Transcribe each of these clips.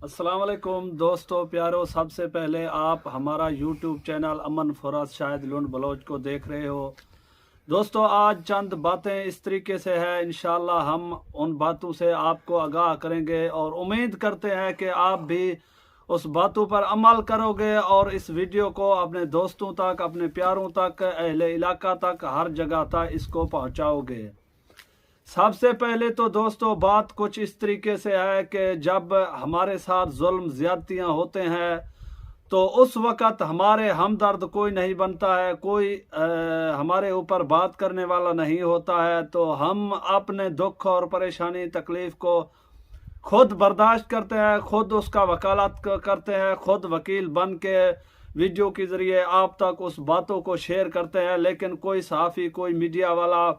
अस्सलाम वालेकुम दोस्तों प्यारो, सबसे पहले आप हमारा यूट्यूब चैनल अमन फराज शाहिद लुंड बलोच को देख रहे हो। दोस्तों आज चंद बातें इस तरीके से है, इंशाल्लाह हम उन बातों से आपको आगाह करेंगे और उम्मीद करते हैं कि आप भी उस बातों पर अमल करोगे और इस वीडियो को अपने दोस्तों तक, अपने प्यारों तक, अहले इलाका तक, हर जगह तक इसको पहुंचाओगे। सबसे पहले तो दोस्तों बात कुछ इस तरीके से है कि जब हमारे साथ जुल्म ज्यादतियाँ होते हैं तो उस वक़्त हमारे हमदर्द कोई नहीं बनता है, कोई हमारे ऊपर बात करने वाला नहीं होता है, तो हम अपने दुख और परेशानी तकलीफ़ को खुद बर्दाश्त करते हैं, खुद उसका वकालत करते हैं, खुद वकील बन के वीडियो के ज़रिए आप तक उस बातों को शेयर करते हैं। लेकिन कोई सहाफ़ी, कोई मीडिया वाला,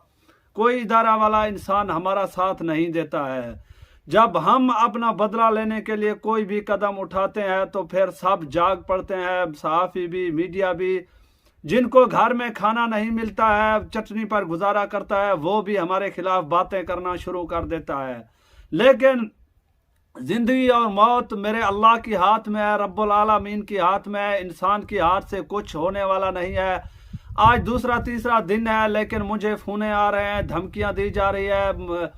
कोई इदारा वाला इंसान हमारा साथ नहीं देता है। जब हम अपना बदला लेने के लिए कोई भी कदम उठाते हैं तो फिर सब जाग पड़ते हैं, सहाफ़ी भी, मीडिया भी। जिनको घर में खाना नहीं मिलता है, चटनी पर गुजारा करता है, वो भी हमारे खिलाफ बातें करना शुरू कर देता है। लेकिन जिंदगी और मौत मेरे अल्लाह के हाथ में है, रब्बुल आलमीन के हाथ में है, इंसान के हाथ से कुछ होने वाला नहीं है। आज दूसरा तीसरा दिन है लेकिन मुझे फ़ोने आ रहे हैं, धमकियां दी जा रही है,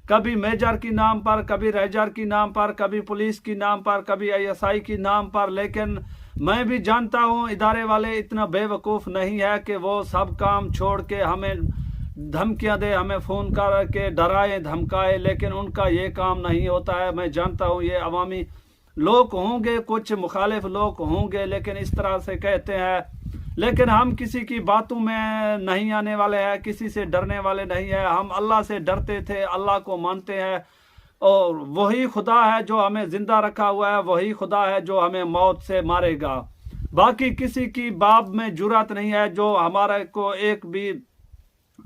कभी मेजर की नाम पर, कभी रेजर की नाम पर, कभी पुलिस की नाम पर, कभी आईएसआई की नाम पर। लेकिन मैं भी जानता हूं इदारे वाले इतना बेवकूफ़ नहीं है कि वो सब काम छोड़ के हमें धमकियां दे, हमें फ़ोन कर के डराए धमकाए। लेकिन उनका ये काम नहीं होता है। मैं जानता हूं ये अवामी लोग होंगे, कुछ मुखालिफ लोग होंगे, लेकिन इस तरह से कहते हैं। लेकिन हम किसी की बातों में नहीं आने वाले हैं, किसी से डरने वाले नहीं हैं। हम अल्लाह से डरते थे, अल्लाह को मानते हैं और वही खुदा है जो हमें जिंदा रखा हुआ है, वही खुदा है जो हमें मौत से मारेगा। बाकी किसी की बाप में जुर्रत नहीं है जो हमारे को एक भी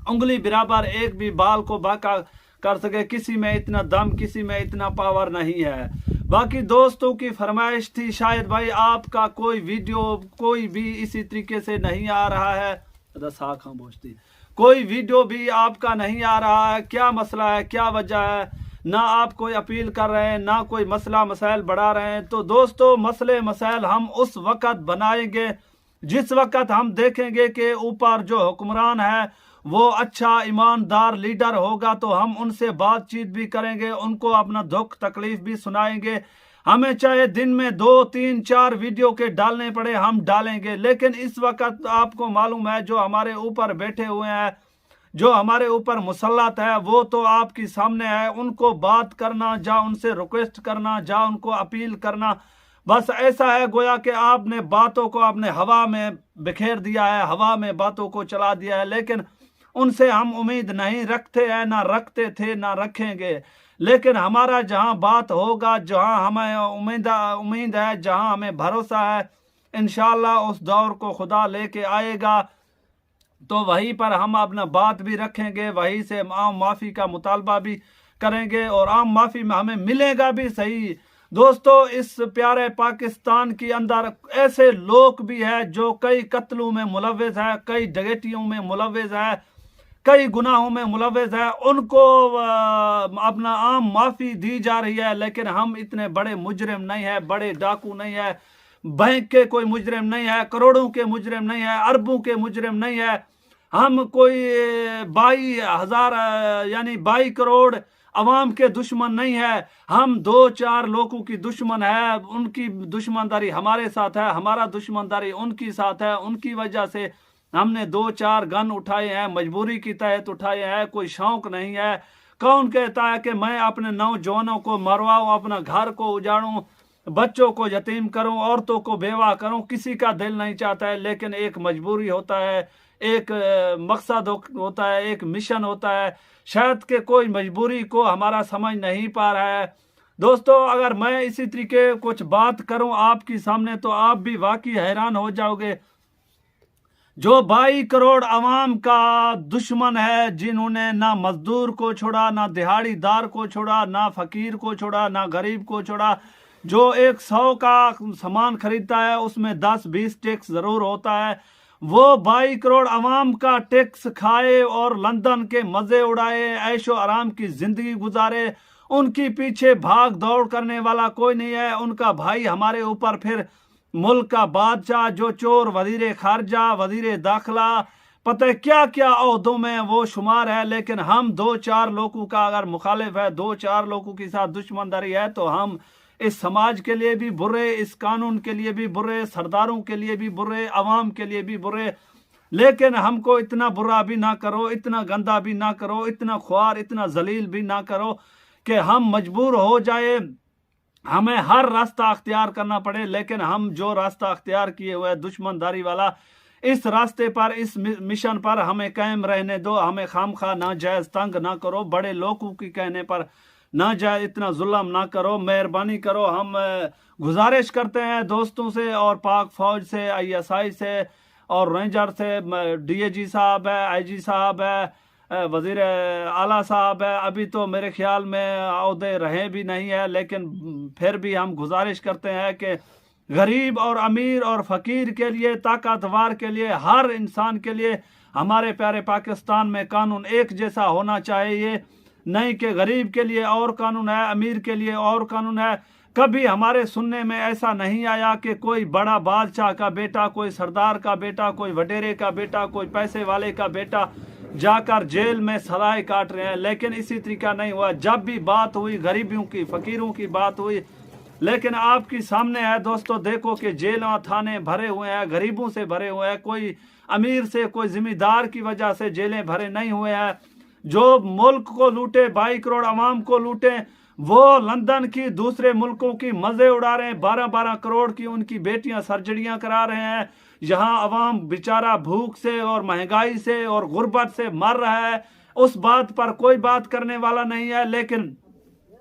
उंगली बराबर, एक भी बाल को बाका कर सके। किसी में इतना दम, किसी में इतना पावर नहीं है। बाकी दोस्तों की फरमाइश थी, शायद भाई आपका कोई वीडियो कोई भी इसी तरीके से नहीं आ रहा है, पहुंचती कोई वीडियो भी आपका नहीं आ रहा है, क्या मसला है, क्या वजह है? ना आप कोई अपील कर रहे हैं, ना कोई मसला मसाइल बढ़ा रहे हैं। तो दोस्तों मसले मसाइल हम उस वक़्त बनाएंगे जिस वक़्त हम देखेंगे कि ऊपर जो हुक्मरान है वो अच्छा ईमानदार लीडर होगा, तो हम उनसे बातचीत भी करेंगे, उनको अपना दुख तकलीफ भी सुनाएंगे। हमें चाहे दिन में 2, 3, 4 वीडियो के डालने पड़े, हम डालेंगे। लेकिन इस वक्त आपको मालूम है जो हमारे ऊपर बैठे हुए हैं, जो हमारे ऊपर मुसल्लत है, वो तो आपके सामने है। उनको बात करना, जा उनसे रिक्वेस्ट करना, जा उनको अपील करना, बस ऐसा है गोया कि आपने बातों को आपने हवा में बिखेर दिया है, हवा में बातों को चला दिया है। लेकिन उनसे हम उम्मीद नहीं रखते हैं, ना रखते थे, ना रखेंगे। लेकिन हमारा जहां बात होगा, जहां हमें उम्मीद है, जहां हमें भरोसा है, इंशाल्लाह उस दौर को खुदा लेके आएगा, तो वहीं पर हम अपना बात भी रखेंगे, वहीं से आम माफ़ी का मुतालबा भी करेंगे और आम माफ़ी में हमें मिलेगा भी सही। दोस्तों इस प्यारे पाकिस्तान के अंदर ऐसे लोग भी हैं जो कई कत्लों में मुलव्वस है, कई डकैतियों में मुलव्वस है, कई गुनाहों में मुलव्वस है, उनको अपना आम माफ़ी दी जा रही है। लेकिन हम इतने बड़े मुजरिम नहीं है, बड़े डाकू नहीं है, बैंक के कोई मुजरिम नहीं है, करोड़ों के मुजरिम नहीं है, अरबों के मुजरिम नहीं है। हम कोई 22,000 यानी 22 करोड़ अवाम के दुश्मन नहीं है। हम 2-4 लोगों की दुश्मन है, उनकी दुश्मनदारी हमारे साथ है, हमारा दुश्मनदारी उनकी साथ है। उनकी वजह से हमने 2-4 गन उठाए हैं, मजबूरी की तहत उठाए हैं, कोई शौक नहीं है। कौन कहता है कि मैं अपने नौजवानों को मरवाऊं, अपना घर को उजाड़ूं, बच्चों को यतीम करूं, औरतों को बेवा करूं? किसी का दिल नहीं चाहता है। लेकिन एक मजबूरी होता है, एक मकसद होता है, एक मिशन होता है। शायद कि कोई मजबूरी को हमारा समझ नहीं पा रहा है। दोस्तों अगर मैं इसी तरीके कुछ बात करूं आपके सामने तो आप भी वाकई हैरान हो जाओगे। जो 22 करोड़ अवाम का दुश्मन है, जिन्होंने ना मजदूर को छोड़ा, ना दिहाड़ीदार को छोड़ा, ना फकीर को छोड़ा, ना गरीब को छोड़ा। जो 100 का सामान खरीदता है उसमें 10-20 टैक्स जरूर होता है। वो 22 करोड़ अवाम का टैक्स खाए और लंदन के मजे उड़ाए, ऐशो आराम की जिंदगी गुजारे। उनकी पीछे भाग दौड़ करने वाला कोई नहीं है। उनका भाई हमारे ऊपर फिर मुल्क का बादशाह, जो चोर, वजीर खारजा, वजीर दाखिला, पता है क्या क्या ओहदों में वो शुमार है। लेकिन हम 2-4 लोगों का अगर मुखालिफ है, 2-4 लोगों के साथ दुश्मनदारी है, तो हम इस समाज के लिए भी बुरे, इस कानून के लिए भी बुरे, सरदारों के लिए भी बुरे, अवाम के लिए भी बुरे। लेकिन हमको इतना बुरा भी ना करो, इतना गंदा भी ना करो, इतना ख्वार, इतना जलील भी ना करो कि हम मजबूर हो जाए, हमें हर रास्ता अख्तियार करना पड़े। लेकिन हम जो रास्ता अख्तियार किए हुए दुश्मनदारी वाला, इस रास्ते पर, इस मिशन पर हमें कायम रहने दो। हमें खामखा ना जायज तंग ना करो, बड़े लोगों की कहने पर ना जाए इतना जुल्म ना करो, मेहरबानी करो। हम गुजारिश करते हैं दोस्तों से और पाक फौज से, ISI से और रेंजर से, DAG साहब है, IG साहब है, वजीर आला साहब है, अभी तो मेरे ख्याल में अहदे रहे भी नहीं है, लेकिन फिर भी हम गुजारिश करते हैं कि गरीब और अमीर और फ़कीर के लिए, ताकतवर के लिए, हर इंसान के लिए हमारे प्यारे पाकिस्तान में कानून एक जैसा होना चाहिए। नहीं कि गरीब के लिए और कानून है, अमीर के लिए और कानून है। कभी हमारे सुनने में ऐसा नहीं आया कि कोई बड़ा बादशाह का बेटा, कोई सरदार का बेटा, कोई वडेरे का बेटा, कोई पैसे वाले का बेटा जाकर जेल में सलाह काट रहे हैं। लेकिन इसी तरीका नहीं हुआ। जब भी बात हुई गरीबियों की, फ़कीरों की बात हुई, लेकिन आपकी सामने है दोस्तों, देखो कि जेल थाने भरे हुए हैं, गरीबों से भरे हुए हैं। कोई अमीर से, कोई जिम्मेदार की वजह से जेलें भरे नहीं हुए हैं। जो मुल्क को लूटे, 22 करोड़ अवाम को लूटे, वो लंदन की, दूसरे मुल्कों की मजे उड़ा रहे हैं। 12-12 करोड़ की उनकी बेटियां सर्जरियां करा रहे हैं। यहाँ अवाम बेचारा भूख से और महंगाई से और गुर्बत से मर रहा है। उस बात पर कोई बात करने वाला नहीं है। लेकिन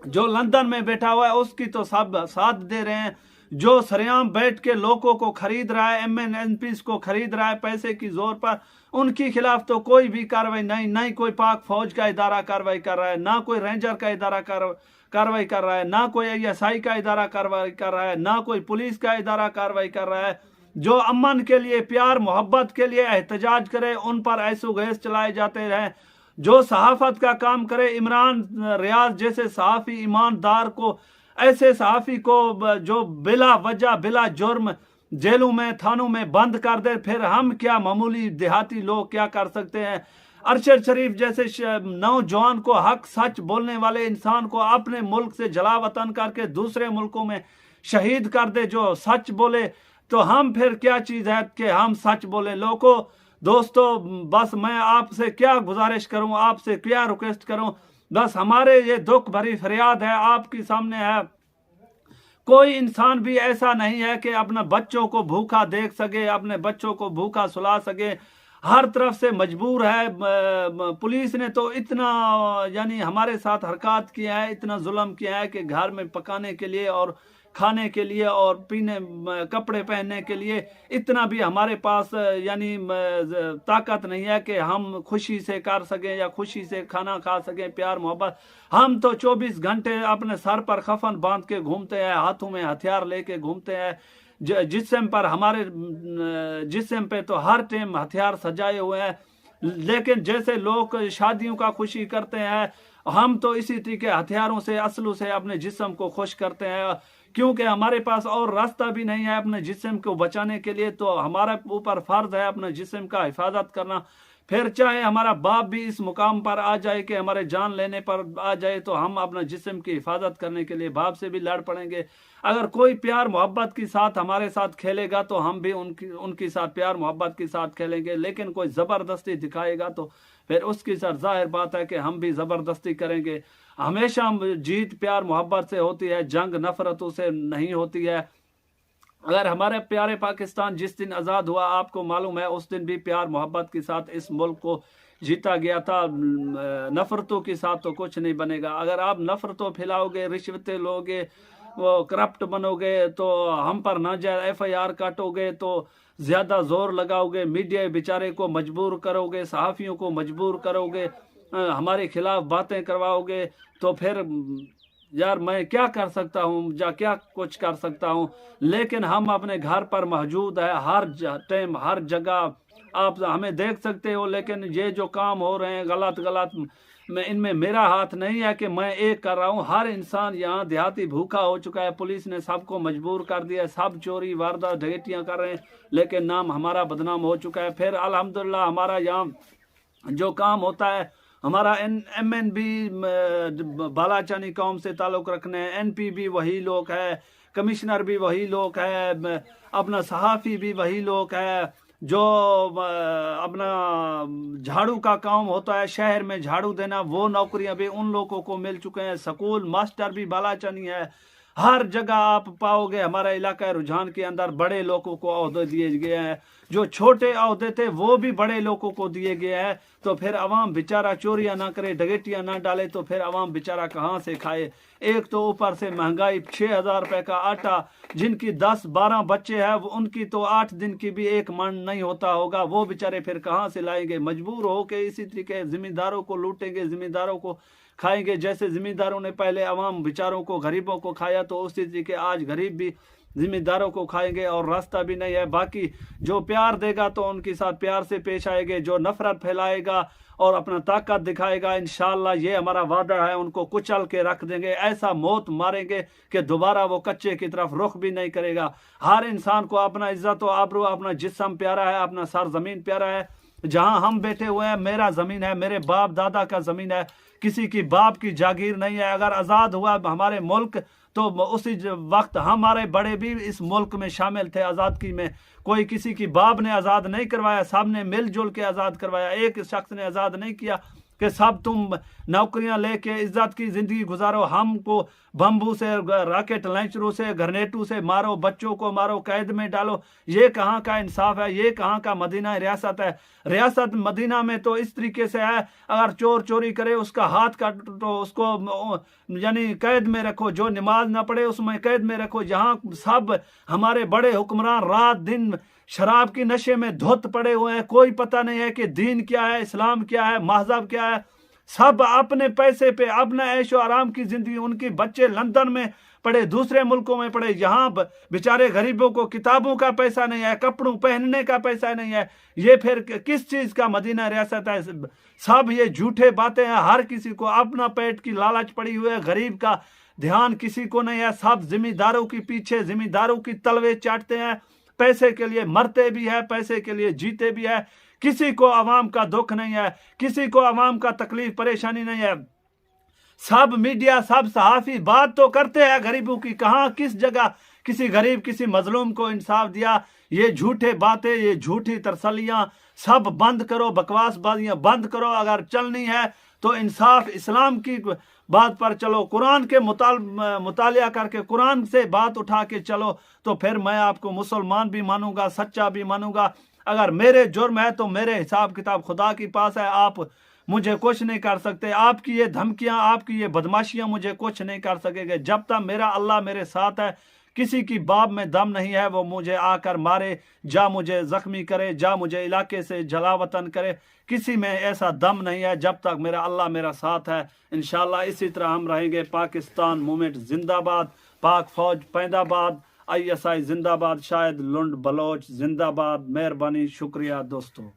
जो लंदन में बैठा हुआ है उसकी तो सब साथ दे रहे हैं। जो सरेआम बैठ के लोगों को खरीद रहा है, MNPs को खरीद रहा है पैसे की जोर पर, उनकी खिलाफ तो कोई भी कार्रवाई नहीं। नहीं कोई पाक फौज का इदारा कार्रवाई कर रहा है, ना कोई रेंजर का इदारा कार्रवाई कर रहा है, ना कोई ISI का इदारा कार्रवाई कर रहा है, ना कोई पुलिस का इदारा कार्रवाई कर रहा है। जो अमन के लिए, प्यार मोहब्बत के लिए एहतजाज करे, उन पर ऐसो गैस चलाए जाते रहे। जो सहाफत का काम करे, इमरान रियाज जैसे सहाफ़ी ईमानदार को, ऐसे सहाफ़ी को जो बिला वजह, बिला जुर्म जेलों में, थानों में बंद कर दे, फिर हम क्या, मामूली देहाती लोग क्या कर सकते हैं। अरशद शरीफ जैसे नौजवान को, हक सच बोलने वाले इंसान को अपने मुल्क से जला वतन करके दूसरे मुल्कों में शहीद कर दे, जो सच बोले, तो हम फिर क्या चीज़ है कि हम सच बोले। लोगों, दोस्तों, बस मैं आपसे क्या गुजारिश करूं, आपसे क्या रिक्वेस्ट करूं, बस हमारे ये दुख भरी फरियाद है आपके सामने है। कोई इंसान भी ऐसा नहीं है कि अपने बच्चों को भूखा देख सके, अपने बच्चों को भूखा सुला सके। हर तरफ से मजबूर है। पुलिस ने तो इतना यानी हमारे साथ हरकत किया है, इतना जुल्म किया है कि घर में पकाने के लिए और खाने के लिए और पीने, कपड़े पहनने के लिए इतना भी हमारे पास यानी ताकत नहीं है कि हम खुशी से कर सकें या खुशी से खाना खा सकें, प्यार मोहब्बत। हम तो 24 घंटे अपने सर पर कफन बांध के घूमते हैं, हाथों में हथियार लेके घूमते हैं। जिस्म पर, हमारे जिस्म पे तो हर टाइम हथियार सजाए हुए हैं। लेकिन जैसे लोग शादियों का खुशी करते हैं, हम तो इसी तरीके हथियारों से, असलों से अपने जिस्म को खुश करते हैं, क्योंकि हमारे पास और रास्ता भी नहीं है अपने जिस्म को बचाने के लिए। तो हमारा ऊपर फर्ज है अपने जिस्म का हिफाजत करना। फिर चाहे हमारा बाप भी इस मुकाम पर आ जाए कि हमारे जान लेने पर आ जाए, तो हम अपना जिस्म की हिफाजत करने के लिए बाप से भी लड़ पड़ेंगे। अगर कोई प्यार मोहब्बत के साथ हमारे साथ खेलेगा तो हम भी उनकी साथ प्यार मोहब्बत के साथ खेलेंगे। लेकिन कोई ज़बरदस्ती दिखाएगा तो फिर उसकी सर जाहिर बात है कि हम भी ज़बरदस्ती करेंगे। हमेशा जीत प्यार मोहब्बत से होती है, जंग नफरतों से नहीं होती है। अगर हमारे प्यारे पाकिस्तान जिस दिन आज़ाद हुआ, आपको मालूम है, उस दिन भी प्यार मोहब्बत के साथ इस मुल्क को जीता गया था। नफरतों के साथ तो कुछ नहीं बनेगा। अगर आप नफरतों फैलाओगे, रिश्वतें लोगे, वो करप्ट बनोगे, तो हम पर नाजायज FIR काटोगे, तो ज़्यादा जोर लगाओगे, मीडिया बेचारे को मजबूर करोगे, सहाफ़ियों को मजबूर करोगे, हमारे खिलाफ बातें करवाओगे, तो फिर यार मैं क्या कर सकता हूँ, या क्या कुछ कर सकता हूँ। लेकिन हम अपने घर पर मौजूद है, हर टाइम हर जगह आप हमें देख सकते हो। लेकिन ये जो काम हो रहे हैं गलत गलत, मैं इनमें मेरा हाथ नहीं है कि मैं एक कर रहा हूँ। हर इंसान यहाँ देहाती भूखा हो चुका है। पुलिस ने सबको मजबूर कर दिया है, सब चोरी वारदात डकैतियाँ कर रहे हैं, लेकिन नाम हमारा बदनाम हो चुका है। फिर अल्हम्दुलिल्लाह हमारा यहाँ जो काम होता है, हमारा MNB बालाचानी कौम से ताल्लुक़ रखने, NP भी वही लोग है, कमिश्नर भी वही लोग है, अपना सहाफ़ी भी वही लोग है, जो अपना झाड़ू का काम होता है शहर में झाड़ू देना, वो नौकरियां भी उन लोगों को मिल चुके हैं। स्कूल मास्टर भी बालाचानी है। हर जगह आप पाओगे हमारा इलाका रुझान के अंदर बड़े लोगों को ओहदे दिए गए हैं। जो छोटे ओहदे थे वो भी बड़े लोगों को दिए गए हैं। तो फिर अवाम बेचारा चोरियां ना करे, डकैतियां ना डाले, तो फिर अवाम बेचारा कहाँ से खाए। एक तो ऊपर से महंगाई, 6,000 रुपये का आटा, जिनकी 10-12 बच्चे हैं उनकी तो 8 दिन की भी एक मन नहीं होता होगा, वो बेचारे फिर कहाँ से लाएंगे। मजबूर हो के इसी तरीके जिम्मेदारों को लूटेंगे, जिम्मेदारों को खाएंगे। जैसे जिम्मेदारों ने पहले अवाम बेचारों को, गरीबों को खाया, तो उसी तरीके आज गरीब भी जिम्मेदारों को खाएंगे और रास्ता भी नहीं है। बाकी जो प्यार देगा तो उनके साथ प्यार से पेश आएंगे, जो नफरत फैलाएगा और अपना ताकत दिखाएगा, इंशाअल्लाह ये हमारा वादा है, उनको कुचल के रख देंगे, ऐसा मौत मारेंगे कि दोबारा वो कच्चे की तरफ रुख भी नहीं करेगा। हर इंसान को अपना इज्जत और आबरू, अपना जिस्म प्यारा है, अपना सर जमीन प्यारा है। जहां हम बैठे हुए हैं मेरा जमीन है, मेरे बाप दादा का जमीन है, किसी की बाप की जागीर नहीं है। अगर आज़ाद हुआ हमारे मुल्क तो उसी वक्त हमारे बड़े भी इस मुल्क में शामिल थे आज़ादगी में। कोई किसी की बाप ने आज़ाद नहीं करवाया, सब ने मिलजुल के आज़ाद करवाया। एक शख्स ने आज़ाद नहीं किया कि सब तुम नौकरियां लेके इज्जत की ज़िंदगी गुजारो, हमको बम्बू से, रॉकेट लॉन्चरों से, ग्रेनेडों से मारो, बच्चों को मारो, कैद में डालो। ये कहाँ का इंसाफ है, ये कहाँ का मदीना रियासत है। रियासत मदीना में तो इस तरीके से है, अगर चोर चोरी करे उसका हाथ काटो, उसको यानी कैद में रखो, जो नमाज ना पढ़े उसमें कैद में रखो। यहाँ सब हमारे बड़े हुक्मरान रात दिन शराब की नशे में धुत पड़े हुए हैं, कोई पता नहीं है कि दीन क्या है, इस्लाम क्या है, मजहब क्या है। सब अपने पैसे पे, अपना ऐशो आराम की जिंदगी। उनके बच्चे लंदन में पढ़े, दूसरे मुल्कों में पढ़े, यहाँ बेचारे गरीबों को किताबों का पैसा नहीं है, कपड़ों पहनने का पैसा नहीं है। ये फिर किस चीज का मदीना रियासत है। सब ये झूठे बातें हैं। हर किसी को अपना पेट की लालच पड़ी हुई है, गरीब का ध्यान किसी को नहीं है। सब जिम्मेदारों के पीछे, जिम्मेदारों की तलवे चाटते हैं, पैसे के लिए मरते भी है, पैसे के लिए जीते भी है। किसी को अवाम का दुख नहीं है, किसी को अवाम का तकलीफ परेशानी नहीं है। सब मीडिया, सब सहाफी बात तो करते हैं गरीबों की, कहाँ किस जगह किसी गरीब, किसी मजलूम को इंसाफ दिया। ये झूठे बातें, ये झूठी तरसलियां सब बंद करो, बकवासबाजियां बंद करो। अगर चलनी है तो इंसाफ इस्लाम की बात पर चलो, कुरान के मुतालिया करके कुरान से बात उठा के चलो, तो फिर मैं आपको मुसलमान भी मानूंगा, सच्चा भी मानूंगा। अगर मेरे जुर्म है तो मेरे हिसाब किताब खुदा के पास है, आप मुझे कुछ नहीं कर सकते। आपकी ये धमकियां, आपकी ये बदमाशियां मुझे कुछ नहीं कर सकेंगे। जब तक मेरा अल्लाह मेरे साथ है, किसी की बाप में दम नहीं है वो मुझे आकर मारे, जा मुझे जख्मी करे, जा मुझे इलाके से जलावतन करे, किसी में ऐसा दम नहीं है जब तक मेरा अल्लाह मेरा साथ है। इंशाल्लाह इसी तरह हम रहेंगे। पाकिस्तान मूवमेंट जिंदाबाद, पाक फौज पैदाबाद, ISI जिंदाबाद, शायद लुंड बलोच जिंदाबाद। मेहरबानी, शुक्रिया दोस्तों।